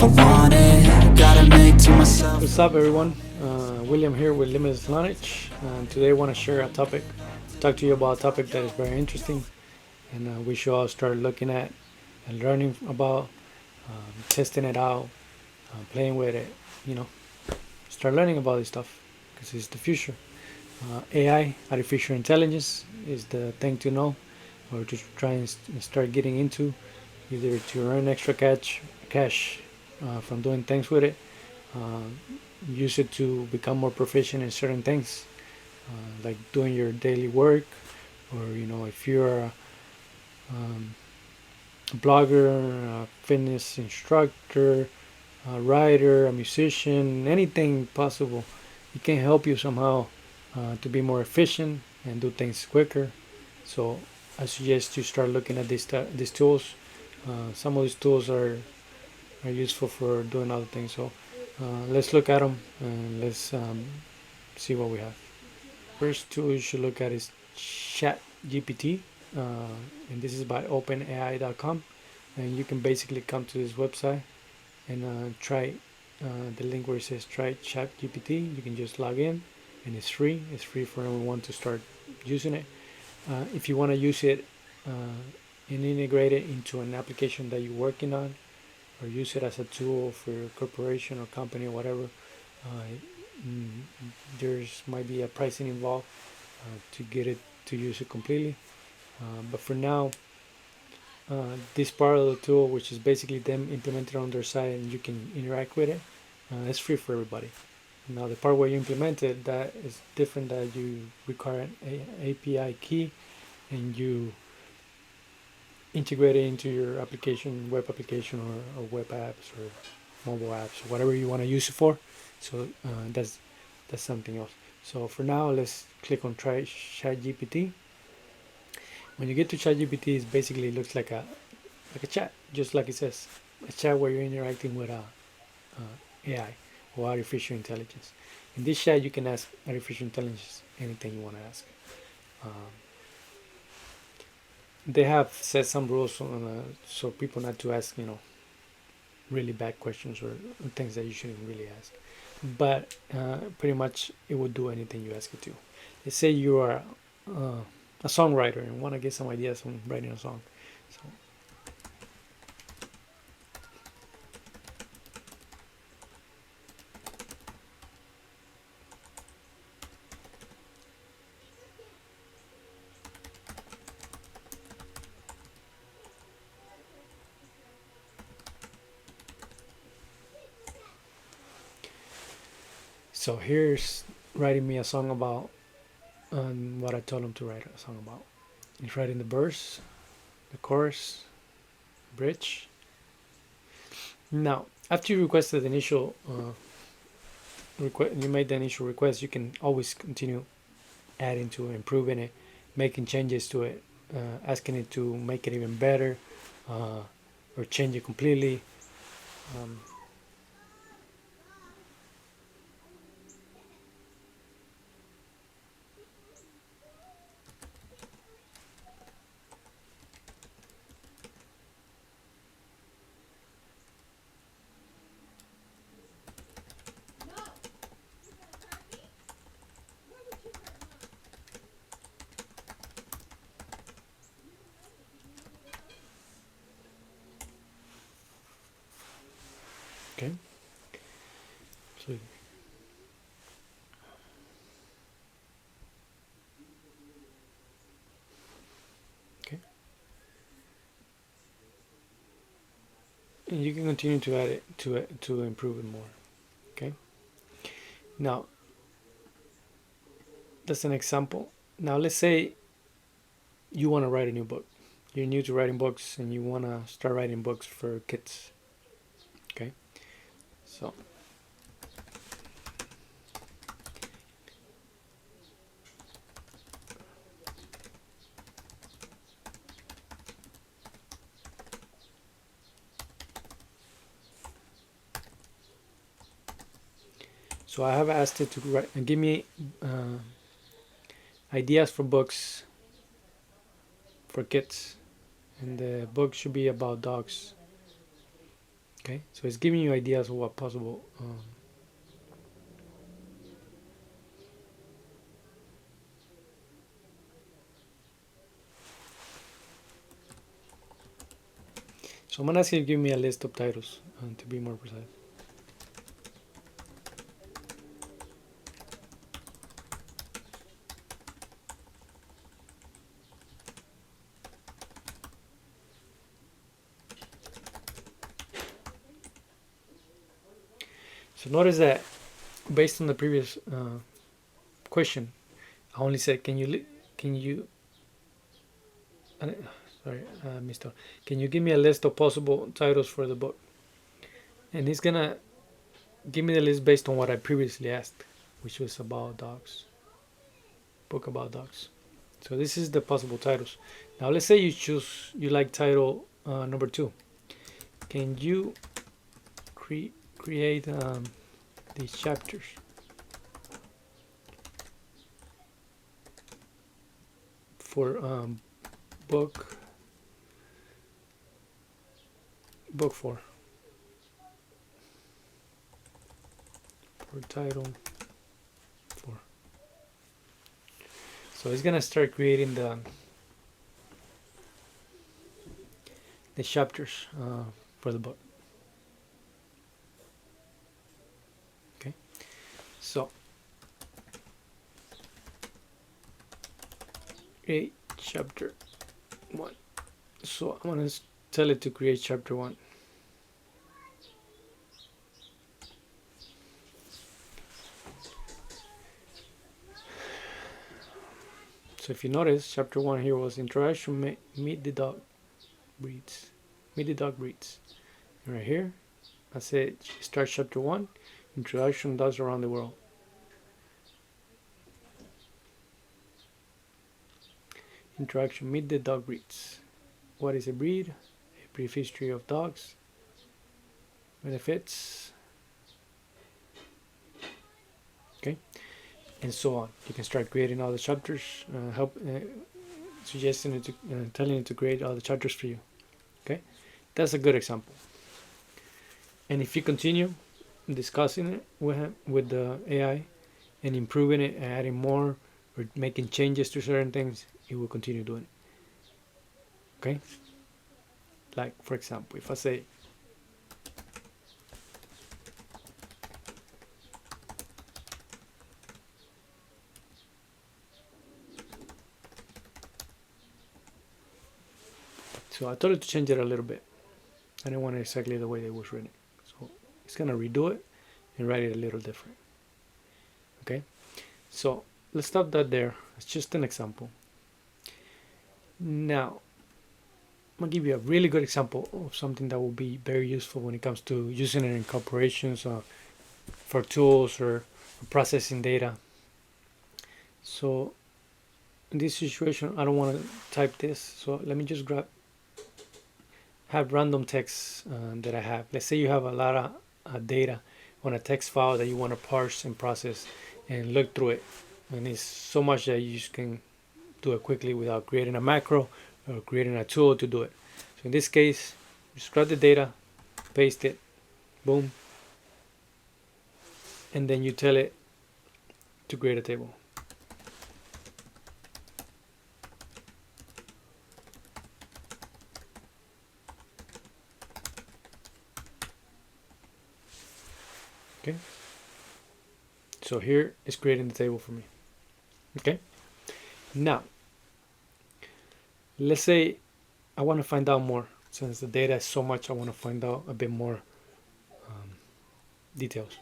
if I want it. Gotta make to myself. What's up, everyone? William here with Limitless Knowledge. Today, I want to share a topic, talk to you about a topic that is very interesting, and we should all start looking at and learning about, testing it out, playing with it. You know, start learning about this stuff because it's the future. AI, artificial intelligence, is the thing to know or to try and start getting into, either to earn extra cash from doing things with it, uh, use it to become more proficient in certain things, like doing your daily work, or if you're um, a blogger, a fitness instructor, a writer, a musician, anything possible, it can help you somehow to be more efficient and do things quicker. So I suggest you start looking at these tools. Some of these tools are useful for doing other things. So let's look at them and let's see what we have. First tool you should look at is ChatGPT, and this is by OpenAI.com. And you can basically come to this website and try the link where it says try ChatGPT. You can just log in, and it's free. It's free for everyone to start using it. If you want to use it and integrate it into an application that you're working on, or use it as a tool for your corporation or company or whatever, uh, mm, there's might be a pricing involved to get it to use it completely. But for now, this part of the tool, which is basically them implemented on their site and you can interact with it, it's free for everybody. Now the part where you implement it, that is different. That you require an API key and you integrate it into your application, web application, or web apps or mobile apps, or whatever you want to use it for. So that's something else. So for now, let's click on try ChatGPT. When you get to ChatGPT, it basically looks like a chat, just like it says, a chat where you're interacting with AI or artificial intelligence. In this chat, you can ask artificial intelligence anything you want to ask. Um, they have set some rules on, so people not to ask, really bad questions or things that you shouldn't really ask. But pretty much, it will do anything you ask it to. Let's say you are a songwriter and want to get some ideas on writing a song. So So here's writing me a song about what I told him to write a song about. He's writing the verse, the chorus, bridge. Now, after you requested the initial you made the initial request, you can always continue adding to it, improving it, making changes to it, asking it to make it even better, uh, or change it completely. Um, okay, so okay, and you can continue to add it to improve it more. Okay. Now that's an example. Now let's say you want to write a new book. You're new to writing books and you want to start writing books for kids. Okay. So so I have asked it to write and give me ideas for books for kids, and the book should be about dogs. Okay, so it's giving you ideas of what possible. So I'm gonna ask you to give me a list of titles to be more precise. So notice that based on the previous question, I only said, can you, uh, sorry, Mr. Can you give me a list of possible titles for the book? And he's gonna give me the list based on what I previously asked, which was about dogs, book about dogs. So this is the possible titles. Now let's say you like title number 2. Can you create these chapters for book 4, for title 4. So he's gonna start creating the chapters for the book. Okay, so create chapter 1. So I'm gonna tell it to create chapter 1. So if you notice, chapter 1 here was introduction, meet the dog breeds. Meet the dog breeds. And right here, I said start chapter 1, introduction dogs around the world. Introduction, meet the dog breeds. What is a breed? A brief history of dogs. Benefits. Okay, and so on. You can start creating all the chapters. Suggesting it to, telling it to create all the chapters for you. Okay, that's a good example. And if you continue discussing it with the AI and improving it and adding more or making changes to certain things, it will continue doing it. Okay, like for example, if I say so, I told it to change it a little bit. I didn't want it exactly the way it was written, so it's gonna redo it and write it a little different. Okay, so let's stop that there. It's just an example. Now I'm gonna give you a really good example of something that will be very useful when it comes to using it in corporations for tools or processing data. So in this situation, I don't want to type this, so let me just have random text that I have. Let's say you have a lot of data on a text file that you want to parse and process and look through it, and it's so much that you just can do it quickly without creating a macro or creating a tool to do it. So in this case, just grab the data, paste it, boom, and then you tell it to create a table. Okay, so here is creating the table for me. Okay, now let's say I want to find out more. Since the data is so much, I want to find out a bit more details.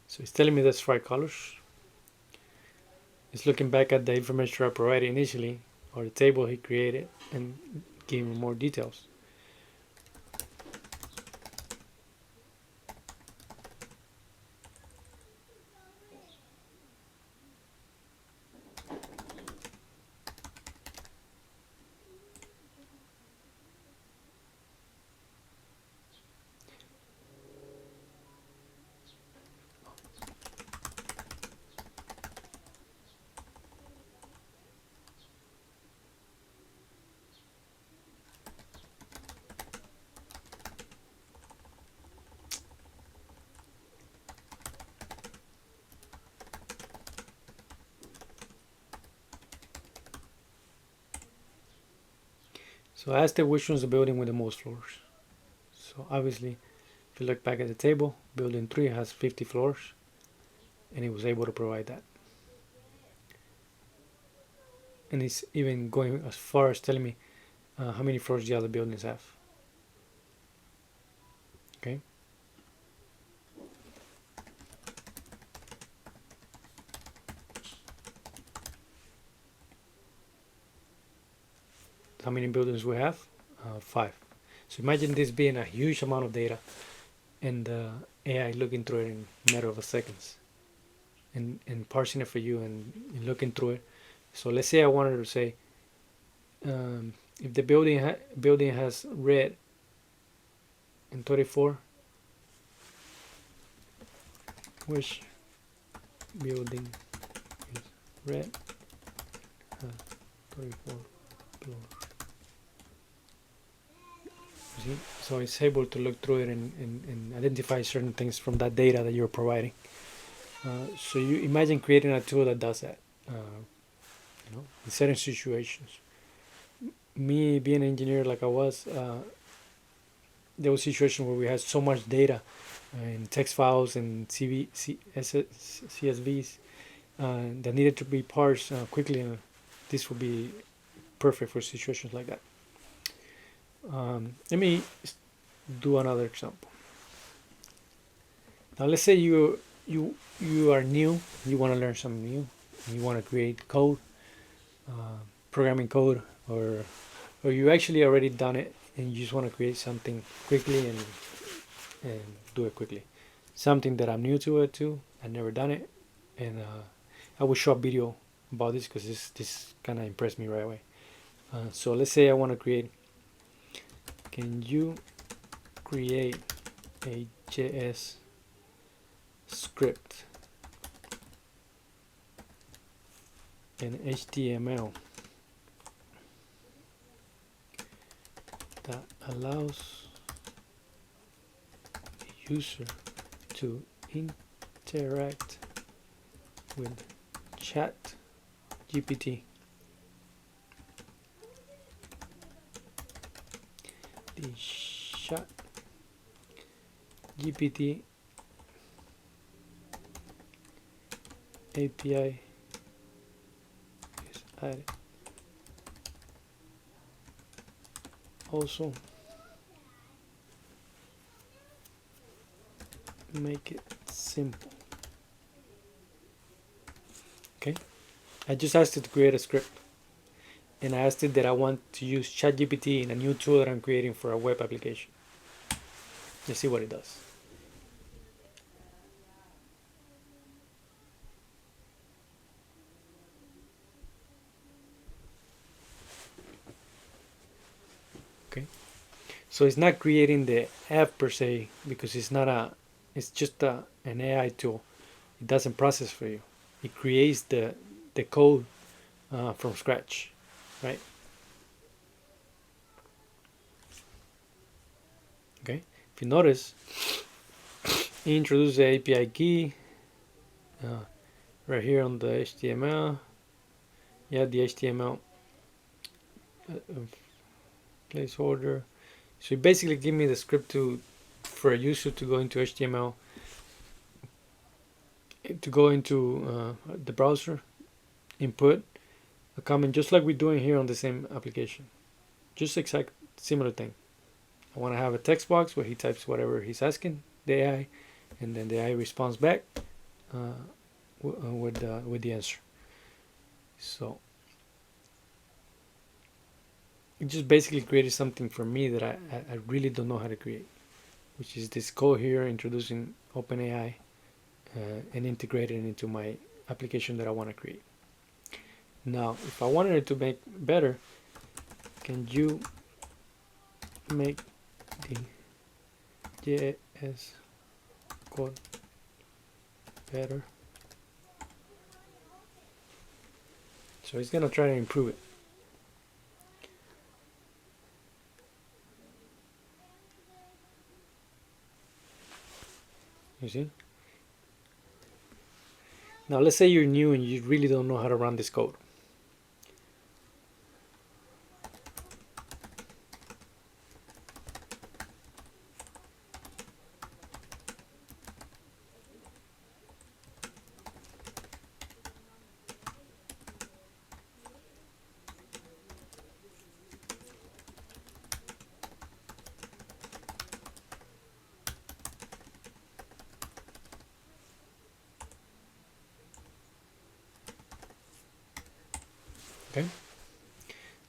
So it's telling me there's 5 colors. It's looking back at the information I provided initially, or the table he created, and giving me more details. So I asked it which one's the building with the most floors. So obviously, if you look back at the table, building 3 has 50 floors, and it was able to provide that. And it's even going as far as telling me how many floors the other buildings have. Okay. How many buildings we have? 5. So imagine this being a huge amount of data, and AI looking through it in a matter of seconds, and parsing it for you and looking through it. So let's say I wanted to say, if the building has red in 34, which building is red has 34 floors. See? So it's able to look through it and identify certain things from that data that you're providing. So you imagine creating a tool that does that, in certain situations. Me being an engineer like I was, there was situations where we had so much data in text files and CSVs that needed to be parsed quickly. This would be perfect for situations like that. Let me do another example. Now let's say you are new, you want to learn something new, you want to create code, programming code, or you actually already done it and you just want to create something quickly and do it quickly. Something that I'm new to it too. I've never done it, and I will show a video about this because this kind of impressed me right away. So let's say I want to create. Can you create a JS script in HTML that allows the user to interact with ChatGPT? The ChatGPT API is added. Also, make it simple. Okay, I just asked it to create a script, and I asked it that I want to use ChatGPT in a new tool that I'm creating for a web application. Let's see what it does. Okay, so it's not creating the app per se because it's just an AI tool. It doesn't process for you. It creates the code from scratch, right? Okay, if you notice, it introduces the API key right here on the HTML. Yeah, the HTML placeholder. So it basically give me the script for a user to go into HTML, to go into the browser, input a comment just like we're doing here on the same application. Just exact similar thing. I want to have a text box where he types whatever he's asking the AI, and then the AI responds back with the answer. So it just basically created something for me that I really don't know how to create, which is this code here introducing OpenAI and integrating it into my application that I want to create. Now, if I wanted it to make better, can you make the JS code better? So it's gonna try to improve it. You see? Now let's say you're new and you really don't know how to run this code. Okay,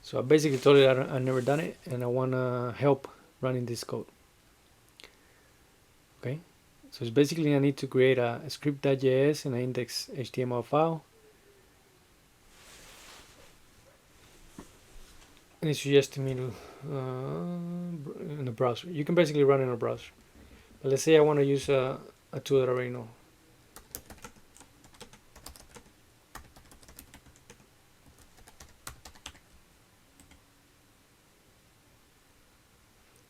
so I basically told it I've never done it and I want to help running this code. Okay, so it's basically I need to create a script.js and an index HTML file, and it suggests me to in the browser. You can basically run in a browser, but let's say I want to use a tool that I already know.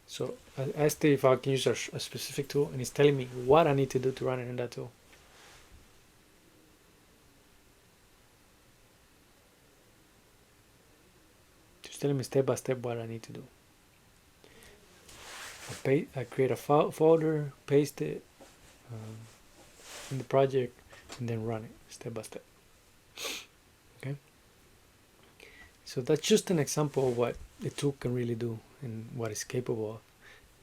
So I asked if I can use a specific tool, and it's telling me what I need to do to run it in that tool. Just telling me step by step what I need to do. I create a folder, paste it in the project, and then run it step by step. Okay. So that's just an example of what the tool can really do and what it's capable of.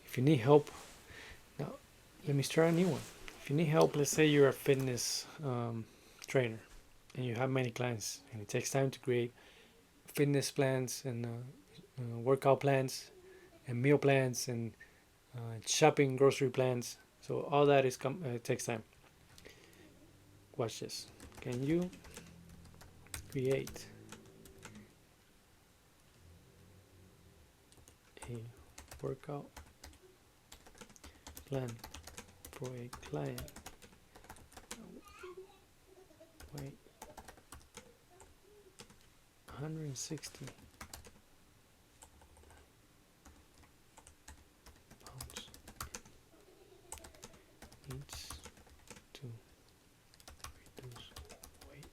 If you need help, now let me start a new one. If you need help, let's say you're a fitness trainer and you have many clients and it takes time to create fitness plans and workout plans and meal plans and shopping grocery plans. So all that is it takes time. Watch this. Can you create a workout plan for a client? Wait, 160 pounds needs to reduce weight.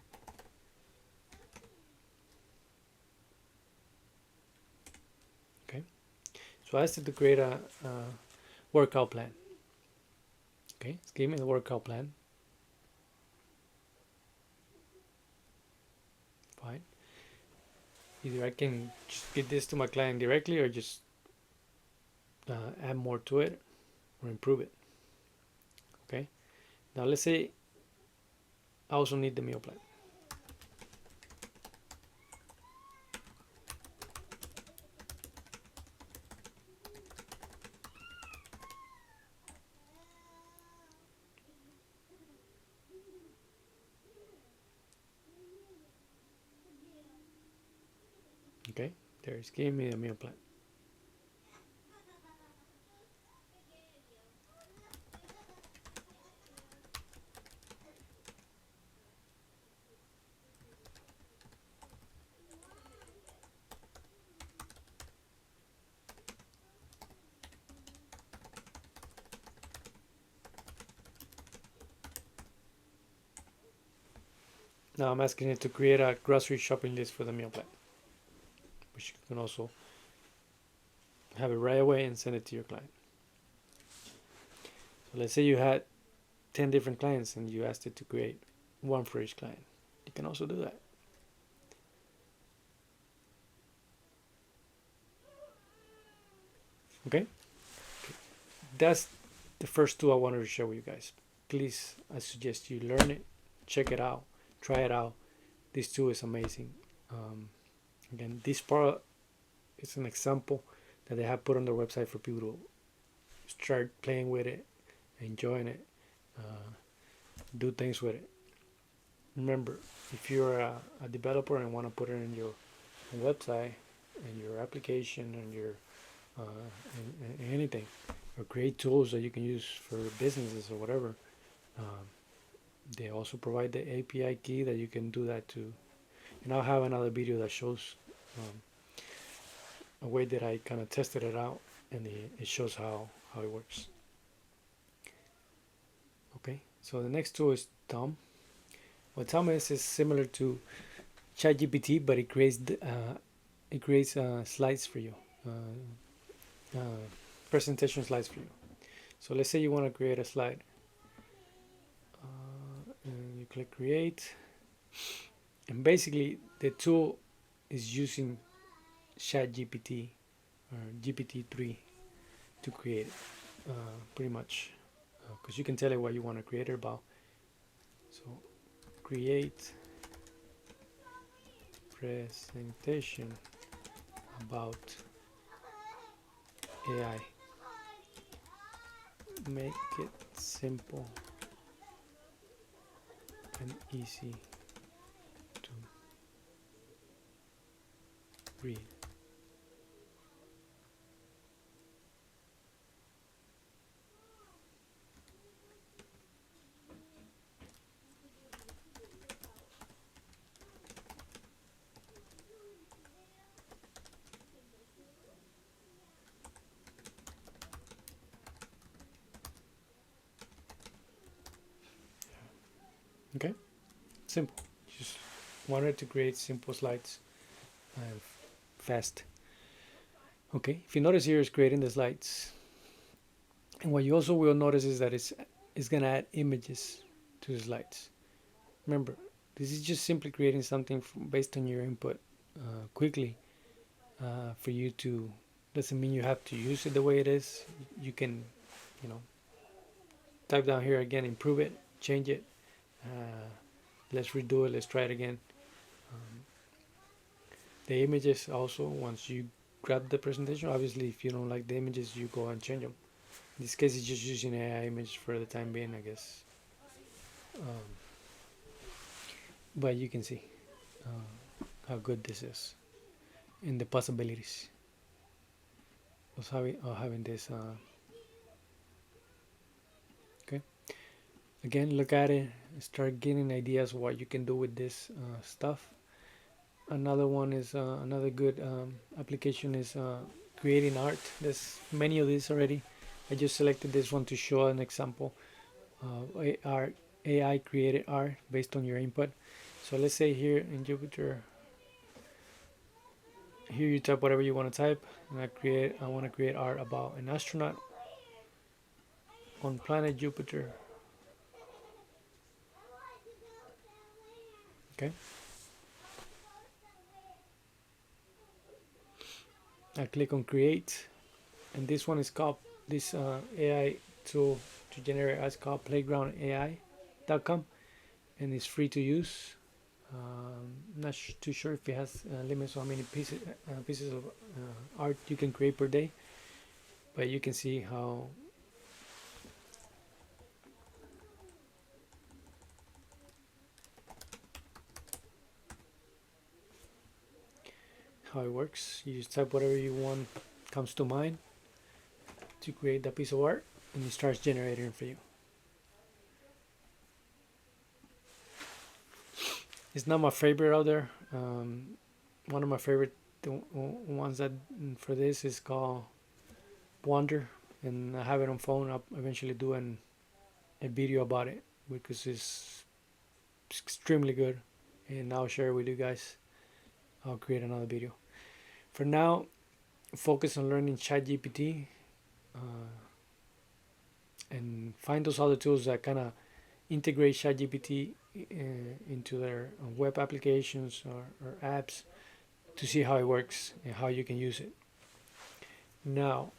Okay, so I asked it to create a workout plan. Okay, it's giving me the workout plan. Fine. Either I can just give this to my client directly or just add more to it or improve it. Okay, now let's say I also need the meal plan. Okay, there's giving me the meal plan. Now I'm asking it to create a grocery shopping list for the meal plan, which you can also have it right away and send it to your client. So let's say you had 10 different clients and you asked it to create one for each client. You can also do that. Okay? That's the first tool I wanted to share with you guys. Please, I suggest you learn it, check it out, try it out. This tool is amazing. Again, this part is an example that they have put on their website for people to start playing with it, enjoying it, do things with it. Remember, if you're a developer and want to put it in your website and your application and your anything, or create tools that you can use for businesses or whatever, they also provide the API key that you can do that too. And I'll have another video that shows a way that I kind of tested it out, and it shows how it works. Okay, so the next tool is Tome. What Tome is similar to ChatGPT, but it creates slides for you, presentation slides for you. So let's say you want to create a slide, and you click create, and basically the tool is using ChatGPT or GPT-3 to create it, pretty much, because you can tell it what you want to create it about. So create presentation about AI. Make it simple and easy to read. Okay, simple. Just wanted to create simple slides and fast. Okay, if you notice here is creating the slides, and what you also will notice is that it's gonna add images to the slides. Remember, this is just simply creating something based on your input quickly for you to. Doesn't mean you have to use it the way it is. You can, you know, type down here again, improve it, change it. Let's redo it. Let's try it again. Um, the images also, once you grab the presentation, obviously if you don't like the images, you go and change them. In this case, it's just using AI image for the time being, I guess. Um, but you can see how good this is and the possibilities of having this. Okay, again, look at it, start getting ideas what you can do with this stuff. Another one is another good application is creating art. There's many of these already. I just selected this one to show an example. AI created art based on your input. So let's say here in Jupyter, here you type whatever you want to type, and I want to create art about an astronaut on planet Jupiter. Okay. I click on create, and this one is called this AI tool to generate art is called PlaygroundAI.com, and it's free to use. Not too sure if it has limits on how many pieces of art you can create per day, but you can see how it works. You just type whatever you want comes to mind to create that piece of art, and it starts generating for you. It's not my favorite out there. One of my favorite ones that for this is called Wonder, and I have it on phone. I'll eventually do a video about it because it's extremely good, and I'll share it with you guys. I'll create another video. For now, focus on learning ChatGPT and find those other tools that kind of integrate ChatGPT into their web applications or apps to see how it works and how you can use it. Now,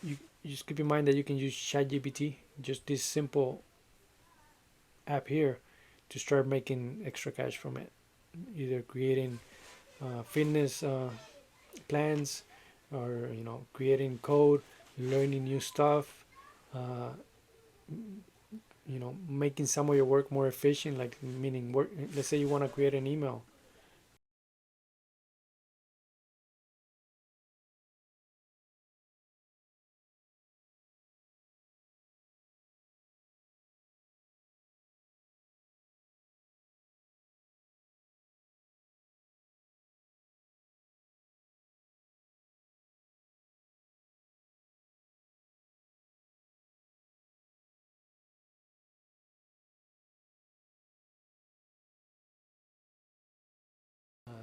you just keep in mind that you can use ChatGPT, just this simple app here, to start making extra cash from it, either creating fitness plans, or creating code, learning new stuff, uh, making some of your work more efficient, like meaning work. Let's say you want to create an email.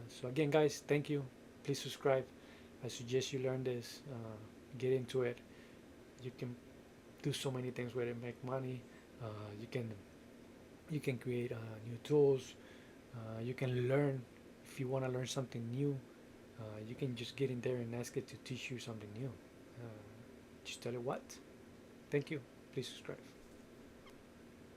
So again, guys, thank you. Please subscribe. I suggest you learn this, get into it. You can do so many things with it, make money. uh, you can you can create new tools. You can learn. If you want to learn something new, you can just get in there and ask it to teach you something new. Just tell it what. Thank you. Please subscribe.